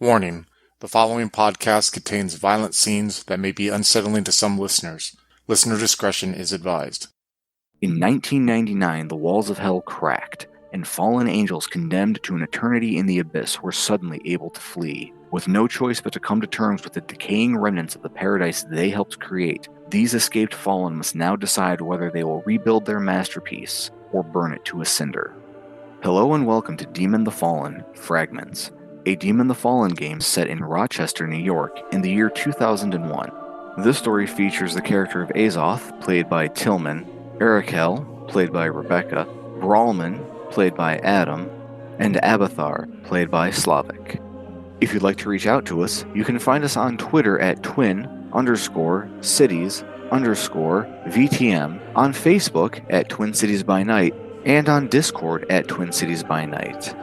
Warning: the following podcast contains violent scenes that may be unsettling to some listeners. Listener discretion is advised. In 1999, the walls of hell cracked, and fallen angels condemned to an eternity in the abyss were suddenly able to flee. With no choice but to come to terms with the decaying remnants of the paradise they helped create, these escaped fallen must now decide whether they will rebuild their masterpiece or burn it to a cinder. Hello and welcome to Demon the Fallen, Fragments, a Demon the Fallen game set in Rochester, New York in the year 2001. This story features the character of Azoth, played by Tilman, Arakel, played by Rebecca, Brawlman, played by Adam, and Abathar, played by Slavic. If you'd like to reach out to us, you can find us on Twitter at twin_cities_VTM, on Facebook at Twin Cities by Night, and on Discord at Twin Cities by Night.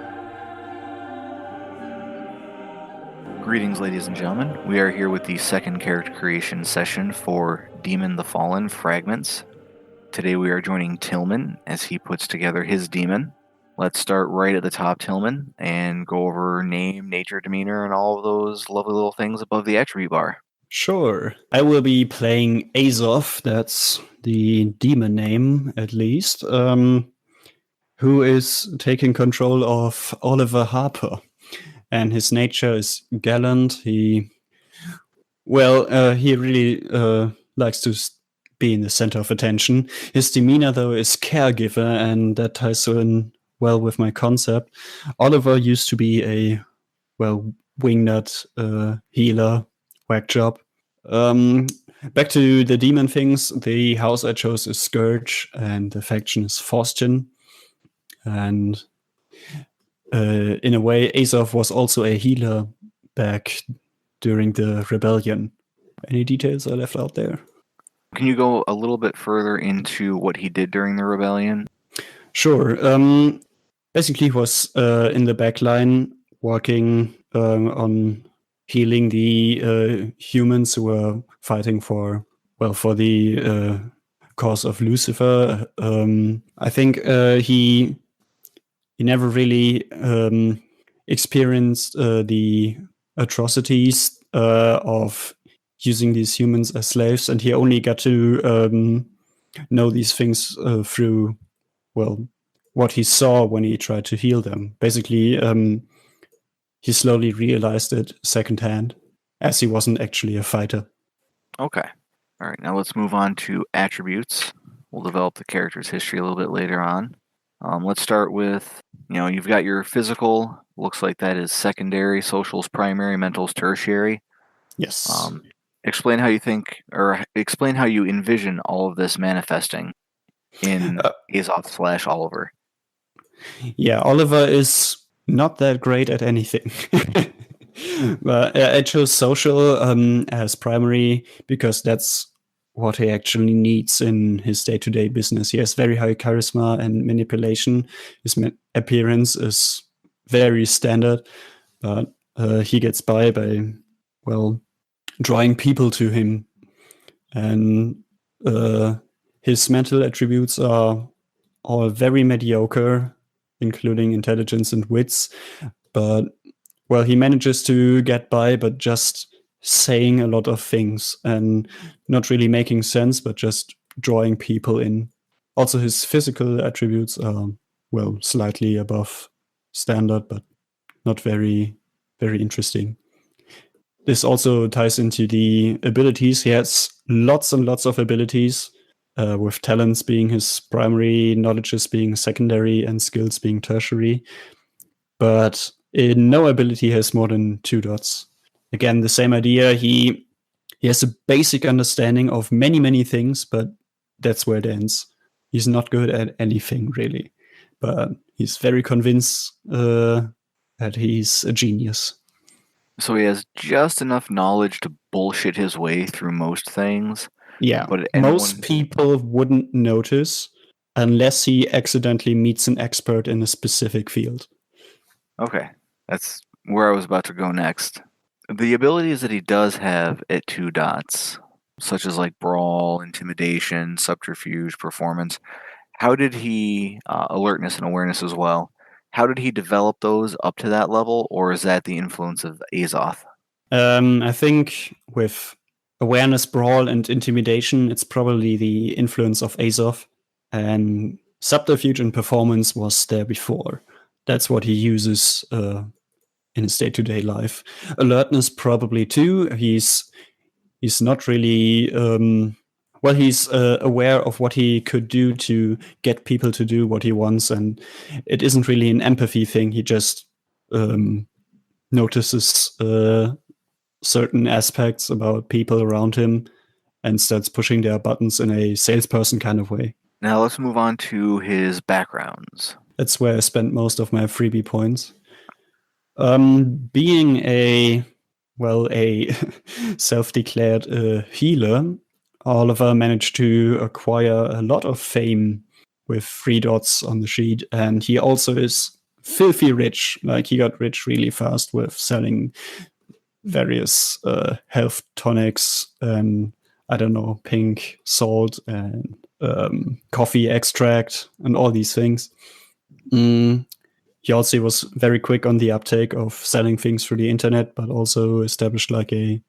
Greetings, ladies and gentlemen. We are here with the second character creation session for Demon the Fallen, Fragments. Today we are joining Tilman as he puts together his demon. Let's start right at the top, Tilman, and go over name, nature, demeanor, and all of those lovely little things above the attribute bar. Sure. I will be playing Azoth, that's the demon name at least, who is taking control of Oliver Harper. And his nature is gallant. He really likes to be in the center of attention. His demeanor, though, is caregiver, and that ties in well with my concept. Oliver used to be a, wingnut healer, whack job. Back to the demon things. The house I chose is Scourge, and the faction is Faustian. And in a way, Azoth was also a healer back during the rebellion. Any details I left out there? Can you go a little bit further into what he did during the rebellion? Sure. Basically, he was in the back line working on healing the humans who were fighting for the cause of Lucifer. I think he never really experienced the atrocities of using these humans as slaves, and he only got to know these things through, what he saw when he tried to heal them. Basically, he slowly realized it secondhand, as he wasn't actually a fighter. Okay. All right, now let's move on to attributes. We'll develop the character's history a little bit later on. Let's start with, you've got your physical. Looks like that is secondary, social's primary, mental's tertiary. Yes. Explain how you envision all of this manifesting in Azoth / Oliver. Yeah, Oliver is not that great at anything. But I chose social as primary because that's what he actually needs in his day-to-day business. He has very high charisma and manipulation. His appearance is very standard, but he gets by drawing people to him. And his mental attributes are all very mediocre, including intelligence and wits. But, he manages to get by, but just saying a lot of things and not really making sense, but just drawing people in. Also, his physical attributes are, slightly above standard, but not very, very interesting. This also ties into the abilities. He has lots and lots of abilities, with talents being his primary, knowledges being secondary, and skills being tertiary. But no ability has more than 2 dots. Again, the same idea. He has a basic understanding of many, many things, but that's where it ends. He's not good at anything, really. But he's very convinced that he's a genius. So he has just enough knowledge to bullshit his way through most things. Yeah, most people wouldn't notice unless he accidentally meets an expert in a specific field. Okay, that's where I was about to go next. The abilities that he does have at 2 dots, such as like brawl, intimidation, subterfuge, performance, how did he, alertness and awareness as well, How did he develop those up to that level, or is that the influence of Azoth? I think with awareness, brawl, and intimidation, it's probably the influence of Azoth. And subterfuge and performance was there before. That's what he uses in his day-to-day life. Alertness probably too. He's not really he's aware of what he could do to get people to do what he wants, and it isn't really an empathy thing. He just notices certain aspects about people around him and starts pushing their buttons in a salesperson kind of way. Now let's move on to his backgrounds. That's where I spent most of my freebie points. Being a self-declared healer, Oliver managed to acquire a lot of fame with 3 dots on the sheet, and he also is filthy rich. Like, he got rich really fast with selling various health tonics and, I don't know, pink salt and coffee extract and all these things. He also was very quick on the uptake of selling things through the internet, but also established like a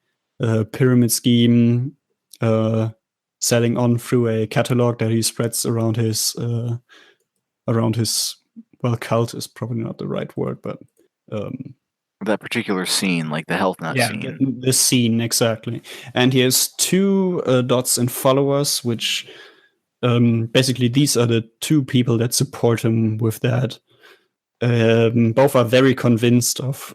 pyramid scheme, selling on through a catalog that he spreads around his cult is probably not the right word, but that particular scene, like the health nut scene. The scene, exactly. And he has 2 dots in followers, which basically these are the 2 people that support him with that. Both are very convinced of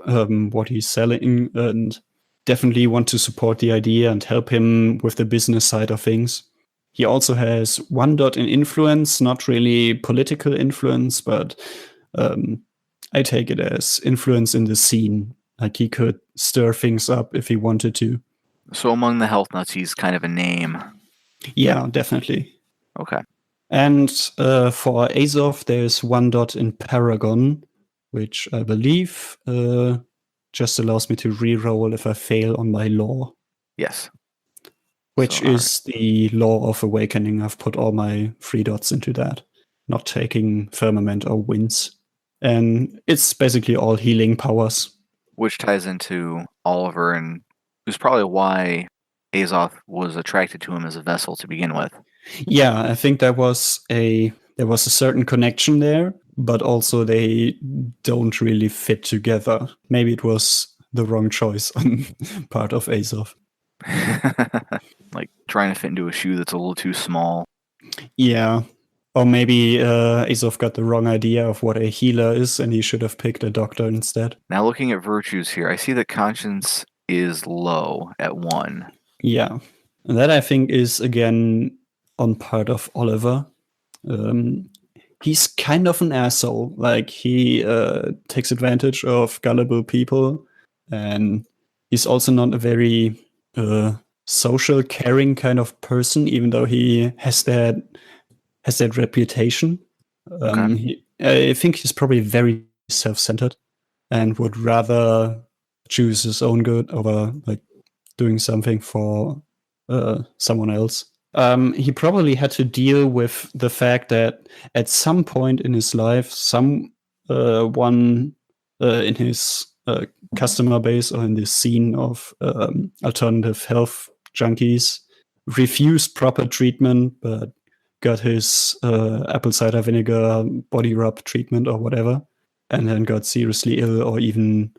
what he's selling and definitely want to support the idea and help him with the business side of things. He also has 1 dot in influence, not really political influence, but I take it as influence in the scene. Like, he could stir things up if he wanted to. So among the health nuts, he's kind of a name. Yeah, definitely. Okay. And for Azoth, there's 1 dot in Paragon, which I believe just allows me to re-roll if I fail on my law. Yes. Which is the law of awakening. I've put all my 3 dots into that, not taking firmament or winds. And it's basically all healing powers. Which ties into Oliver, and who's probably why Azoth was attracted to him as a vessel to begin with. Yeah, I think there was a certain connection there, but also they don't really fit together. Maybe it was the wrong choice on part of Azoth. Like trying to fit into a shoe that's a little too small. Yeah. Or maybe Azoth got the wrong idea of what a healer is, and he should have picked a doctor instead. Now looking at virtues here, I see that conscience is low at 1. Yeah. And that, I think, is, again, on part of Oliver. He's kind of an asshole. Like, he takes advantage of gullible people, and he's also not a very social, caring kind of person, even though he has that reputation. Okay. I think he's probably very self-centered and would rather choose his own good over like doing something for someone else. He probably had to deal with the fact that at some point in his life, one in his customer base or in this scene of alternative health junkies refused proper treatment, but got his apple cider vinegar body rub treatment or whatever, and then got seriously ill or even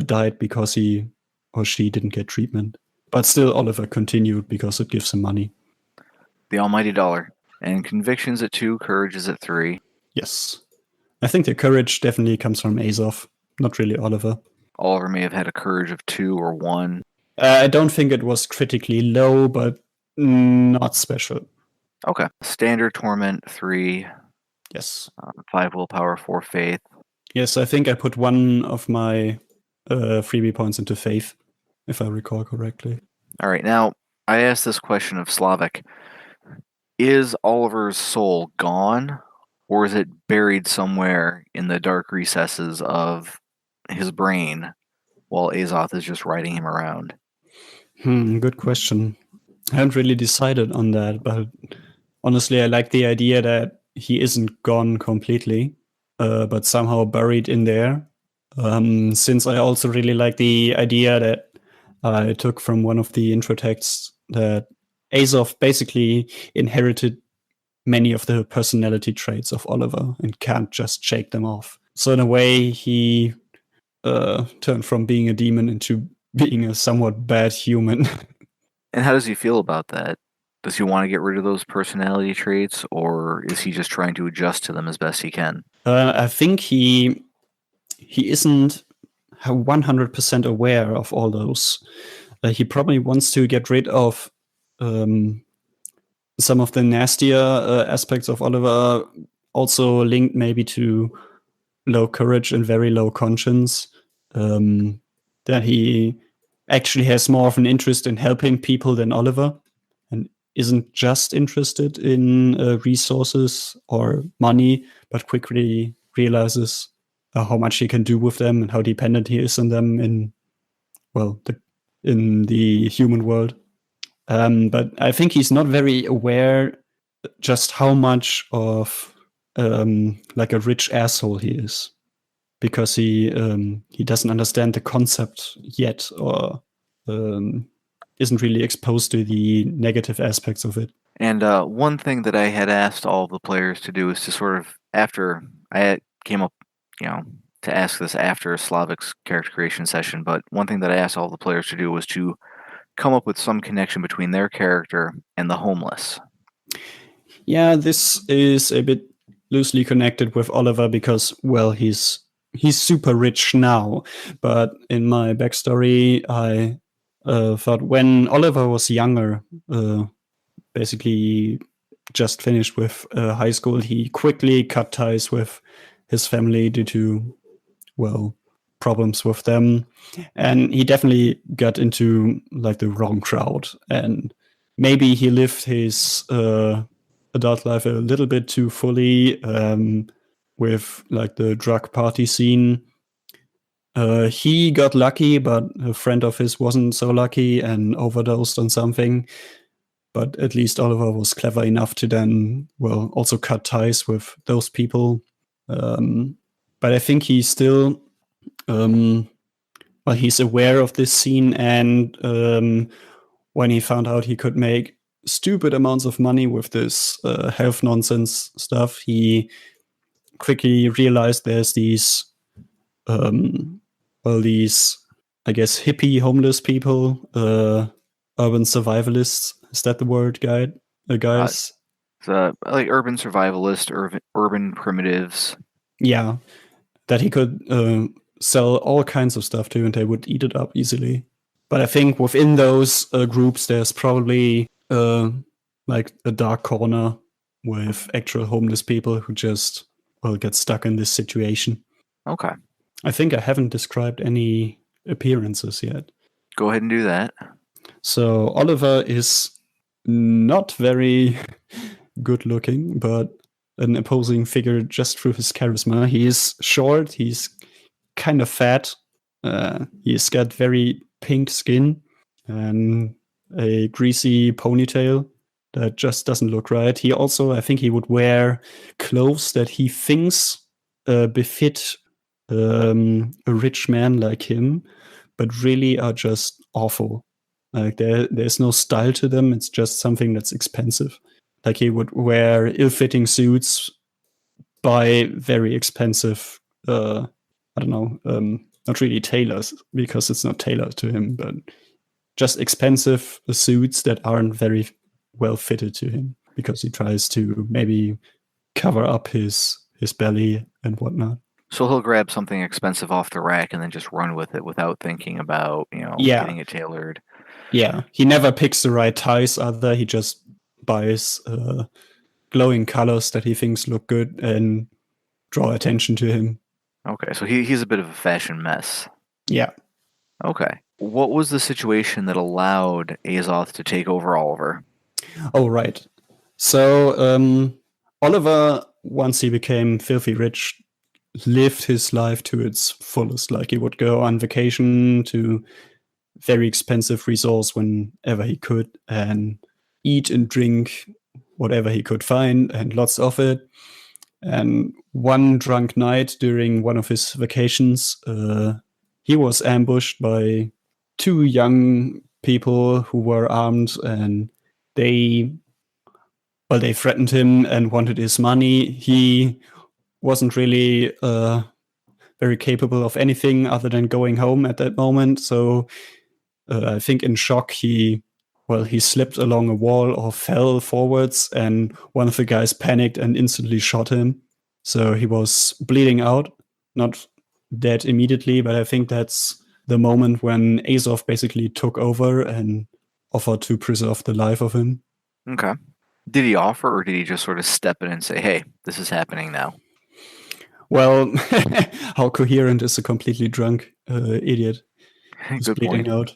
died because he or she didn't get treatment. But still, Oliver continued because it gives him money. The almighty dollar. And convictions at 2, courage is at 3. Yes. I think the courage definitely comes from Azoth, not really Oliver. Oliver may have had a courage of 2 or 1. I don't think it was critically low, but not special. Okay. Standard torment 3. Yes. 5 willpower, 4 faith. Yes, I think I put 1 of my freebie points into faith, if I recall correctly. All right. Now, I asked this question of Slavic. Is Oliver's soul gone, or is it buried somewhere in the dark recesses of his brain while Azoth is just riding him around? Good question. I haven't really decided on that, but honestly, I like the idea that he isn't gone completely. but somehow buried in there. Since I also really like the idea that I took from one of the intro texts that Azoth basically inherited many of the personality traits of Oliver and can't just shake them off. So in a way, he turned from being a demon into being a somewhat bad human. And how does he feel about that? Does he want to get rid of those personality traits, or is he just trying to adjust to them as best he can? I think he isn't 100% aware of all those. He probably wants to get rid of some of the nastier aspects of Oliver, also linked maybe to low courage and very low conscience. That he actually has more of an interest in helping people than Oliver, and isn't just interested in resources or money, but quickly realizes how much he can do with them and how dependent he is on them in the human world. But I think he's not very aware just how much of like a rich asshole he is, because he doesn't understand the concept yet, or isn't really exposed to the negative aspects of it. And one thing that I had asked all of the players to do is to sort of, after I came up, to ask this after Slavic's character creation session, but one thing that I asked all the players to do was to come up with some connection between their character and the homeless. Yeah, this is a bit loosely connected with Oliver because, well, he's super rich now. But in my backstory, I thought when Oliver was younger, basically just finished with high school, he quickly cut ties with his family due to, well, problems with them. And he definitely got into like the wrong crowd. And maybe he lived his adult life a little bit too fully with like the drug party scene. He got lucky, but a friend of his wasn't so lucky and overdosed on something. But at least Oliver was clever enough to then, well, also cut ties with those people. But I think he's still, he's aware of this scene. And when he found out he could make stupid amounts of money with this health nonsense stuff, he quickly realized there's these, these, I guess, hippie homeless people, urban survivalists. Is that the word, guys? Like urban survivalist, urban primitives. Yeah, that he could sell all kinds of stuff to, and they would eat it up easily. But I think within those groups, there's probably like a dark corner with actual homeless people who just get stuck in this situation. Okay. I think I haven't described any appearances yet. Go ahead and do that. So Oliver is not very good looking, but an imposing figure just through his charisma. He is short, he's kind of fat, he's got very pink skin and a greasy ponytail that just doesn't look right. He also, I think he would wear clothes that he thinks befit a rich man like him, but really are just awful. Like there's no style to them. It's just something that's expensive. Like he would wear ill-fitting suits by very expensive, I don't know, not really tailors, because it's not tailored to him, but just expensive suits that aren't very well fitted to him, because he tries to maybe cover up his belly and whatnot. So he'll grab something expensive off the rack and then just run with it without thinking about, getting it tailored. Yeah, he never picks the right ties either. He just buys glowing colors that he thinks look good and draw attention to him. Okay, so he's a bit of a fashion mess. Yeah. Okay. What was the situation that allowed Azoth to take over Oliver? Oh, right. So Oliver, once he became filthy rich, lived his life to its fullest. Like he would go on vacation to very expensive resorts whenever he could, and eat and drink whatever he could find, and lots of it. And one drunk night during one of his vacations, he was ambushed by two young people who were armed, and they threatened him and wanted his money. He wasn't really very capable of anything other than going home at that moment. So I think in shock, he slipped along a wall or fell forwards, and one of the guys panicked and instantly shot him. So he was bleeding out, not dead immediately, but I think that's the moment when Azoth basically took over and offered to preserve the life of him. Okay. Did he offer, or did he just sort of step in and say, hey, this is happening now? Well, how coherent is a completely drunk idiot who's Good bleeding point. out?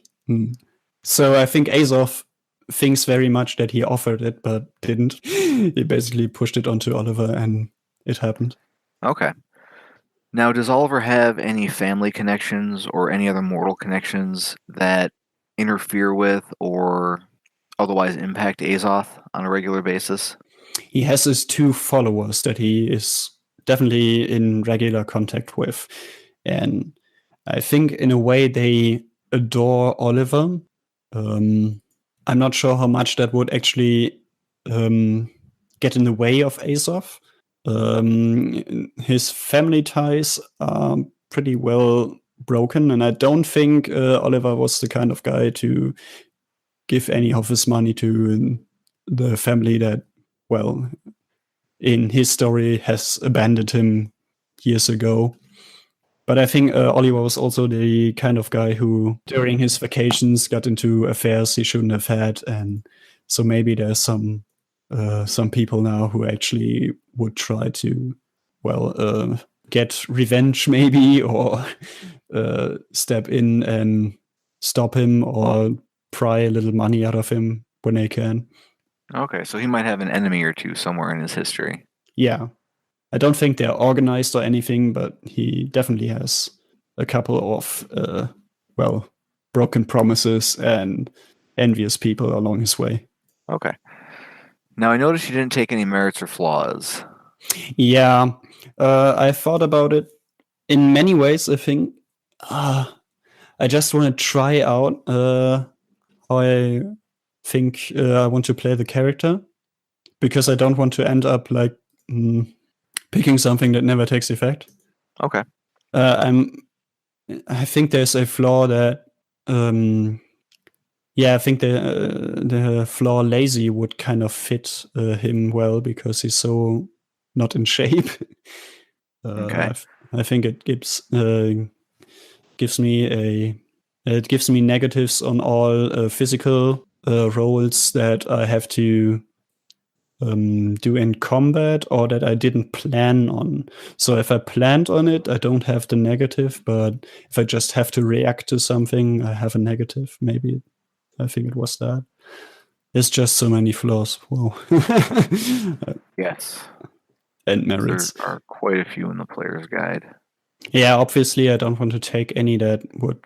So I think Azoth thinks very much that he offered it, but didn't. He basically pushed it onto Oliver, and it happened. Okay. Now, does Oliver have any family connections or any other mortal connections that interfere with or otherwise impact Azoth on a regular basis? He has his two followers that he is definitely in regular contact with. And I think in a way they adore Oliver. I'm not sure how much that would actually get in the way of Azoth. His family ties are pretty well broken, and I don't think Oliver was the kind of guy to give any of his money to the family that, well, in his story has abandoned him years ago. But I think Oliver was also the kind of guy who, during his vacations, got into affairs he shouldn't have had, and so maybe there's some people now who actually would try to, get revenge, maybe, or step in and stop him or pry a little money out of him when they can. Okay, so he might have an enemy or two somewhere in his history. Yeah. I don't think they're organized or anything, but he definitely has a couple of, broken promises and envious people along his way. Okay. Now, I noticed you didn't take any merits or flaws. Yeah, I thought about it in many ways. I think I just want to try out how I think I want to play the character, because I don't want to end up like picking something that never takes effect. Okay. I think there's a flaw that I think the flaw lazy would kind of fit him well, because he's so not in shape. Okay. I think it gives me negatives on all physical roles that I have to do in combat, or that I didn't plan on. So if I planned on it, I don't have the negative, but if I just have to react to something, I have a negative. Maybe I think it was that. There's just so many flaws. Whoa. Yes. And merits. There are quite a few in the player's guide. Yeah, obviously I don't want to take any that would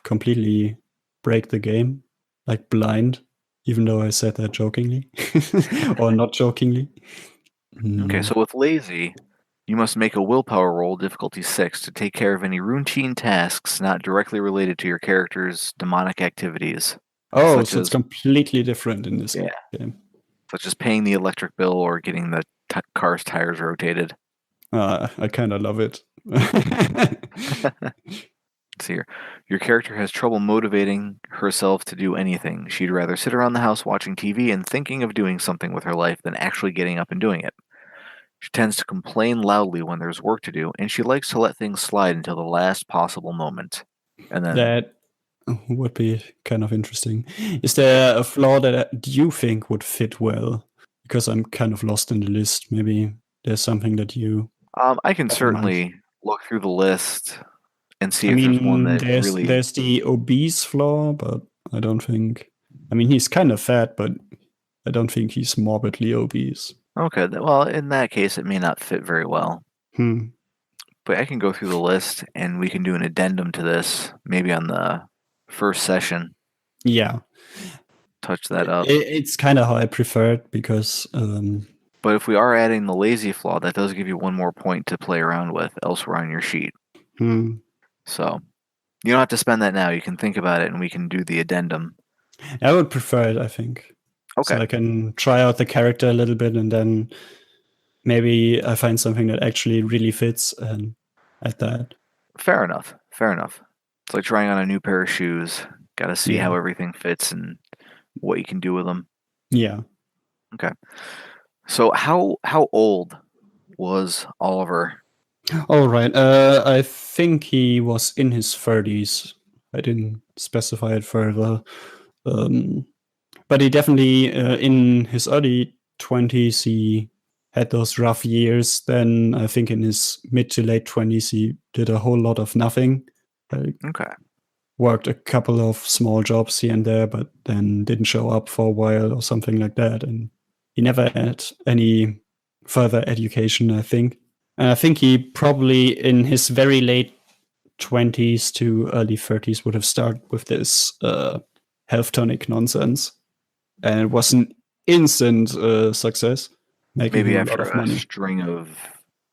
completely break the game, like blind, even though I said that jokingly or not jokingly. Okay, so with lazy, you must make a willpower roll, difficulty 6, to take care of any routine tasks not directly related to your character's demonic activities. Oh, so it's completely different in this game. Such as paying the electric bill or getting the car's tires rotated. I kind of love it. Let's see here. Your character has trouble motivating herself to do anything. She'd rather sit around the house watching TV and thinking of doing something with her life than actually getting up and doing it. She tends to complain loudly when there's work to do, and she likes to let things slide until the last possible moment. And then that would be kind of interesting. Is there a flaw that you think would fit well? Because I'm kind of lost in the list. Maybe there's something that you... I can certainly look through the list and see if there's one that really... There's the obese flaw, but I don't think... I mean, he's kind of fat, but I don't think he's morbidly obese. Okay, well, in that case, it may not fit very well. But I can go through the list, and we can do an addendum to this, maybe on the first session. Yeah. Touch that up. It's kind of how I prefer it, because But if we are adding the lazy flaw, that does give you one more point to play around with elsewhere on your sheet. So you don't have to spend that now. You can think about it, and we can do the addendum. I would prefer it, I think. Okay. So I can try out the character a little bit, and then maybe I find something that actually really fits and add that. Fair enough. It's like trying on a new pair of shoes. Got to see how everything fits and what you can do with them. Yeah. Okay. So how old was Oliver? All right. I think he was in his 30s. I didn't specify it further. But he definitely, in his early 20s, he had those rough years. Then I think in his mid to late 20s, he did a whole lot of nothing. Okay. Worked a couple of small jobs here and there, but then didn't show up for a while or something like that. And he never had any further education, I think. And I think he probably in his very late 20s to early 30s would have started with this health tonic nonsense. And it was an instant success. Maybe after a string of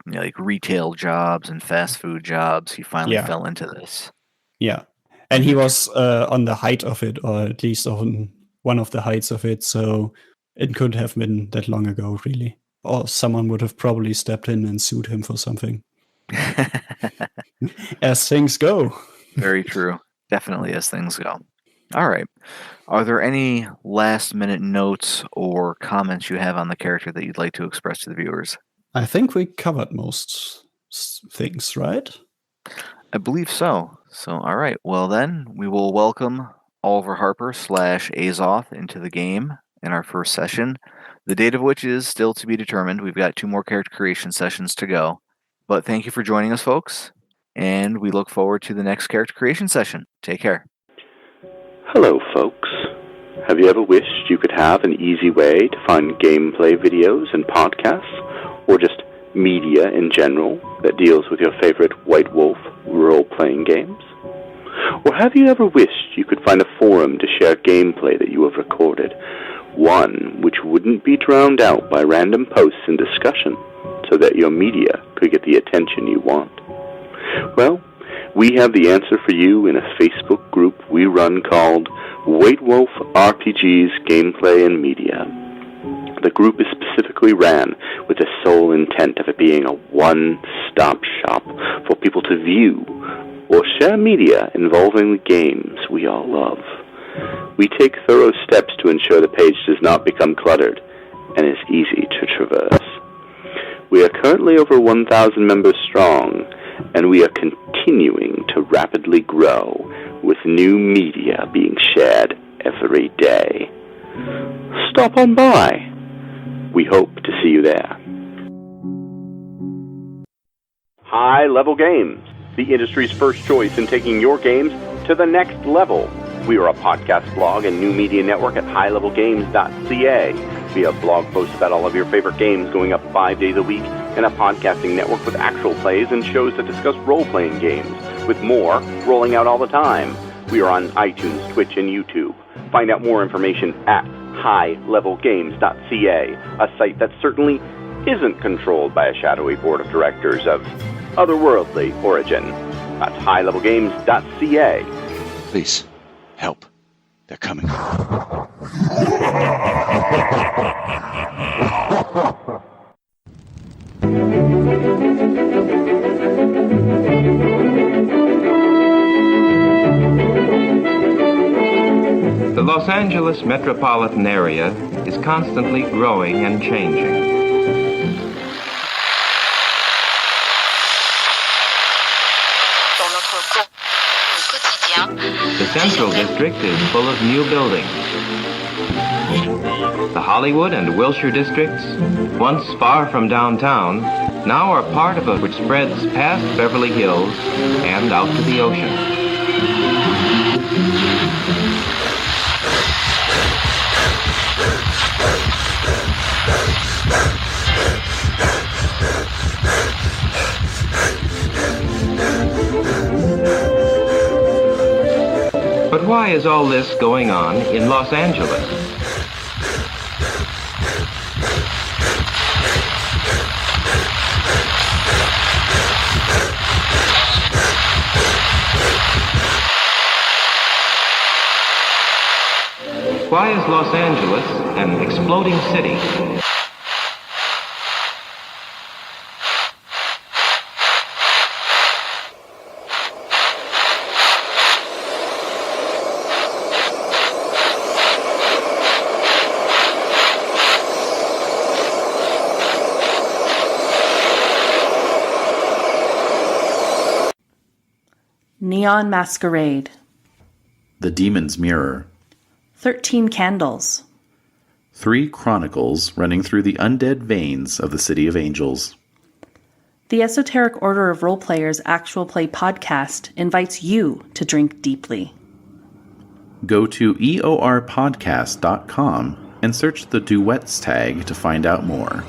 like retail jobs and fast food jobs, he finally fell into this. Yeah. And he was on the height of it, or at least on one of the heights of it. So it could have been that long ago, really. Or someone would have probably stepped in and sued him for something. As things go. Very true. Definitely as things go. All right. Are there any last-minute notes or comments you have on the character that you'd like to express to the viewers? I think we covered most things, right? I believe so. So, all right. Well, then, we will welcome Oliver Harper / Azoth into the game in our first session, the date of which is still to be determined. We've got 2 more character creation sessions to go. But thank you for joining us, folks, and we look forward to the next character creation session. Take care. Hello, folks. Have you ever wished you could have an easy way to find gameplay videos and podcasts, or just media in general that deals with your favorite White Wolf role-playing games? Or have you ever wished you could find a forum to share gameplay that you have recorded, one which wouldn't be drowned out by random posts and discussion, so that your media could get the attention you want? Well, we have the answer for you in a Facebook group we run called White Wolf RPGs Gameplay and Media. The group is specifically ran with the sole intent of it being a one-stop shop for people to view or share media involving the games we all love. We take thorough steps to ensure the page does not become cluttered and is easy to traverse. We are currently over 1,000 members strong, and we are continuing to rapidly grow, with new media being shared every day. Stop on by. We hope to see you there. High Level Games, the industry's first choice in taking your games to the next level. We are a podcast blog and new media network at highlevelgames.ca. We have blog posts about all of your favorite games going up 5 days a week, and a podcasting network with actual plays and shows that discuss role-playing games, with more rolling out all the time. We are on iTunes, Twitch, and YouTube. Find out more information at highlevelgames.ca, a site that certainly isn't controlled by a shadowy board of directors of otherworldly origin. That's highlevelgames.ca. Please, help. They're coming. The Los Angeles metropolitan area is constantly growing and changing. The Central District is full of new buildings. The Hollywood and Wilshire districts, once far from downtown, now are part of it which spreads past Beverly Hills and out to the ocean. But why is all this going on in Los Angeles? Why is Los Angeles an exploding city? Neon Masquerade. The Demon's Mirror. 13 Candles. 3 chronicles running through the undead veins of the City of Angels. The Esoteric Order of Roleplayers Actual Play podcast invites you to drink deeply. Go to eorpodcast.com and search the Duets tag to find out more.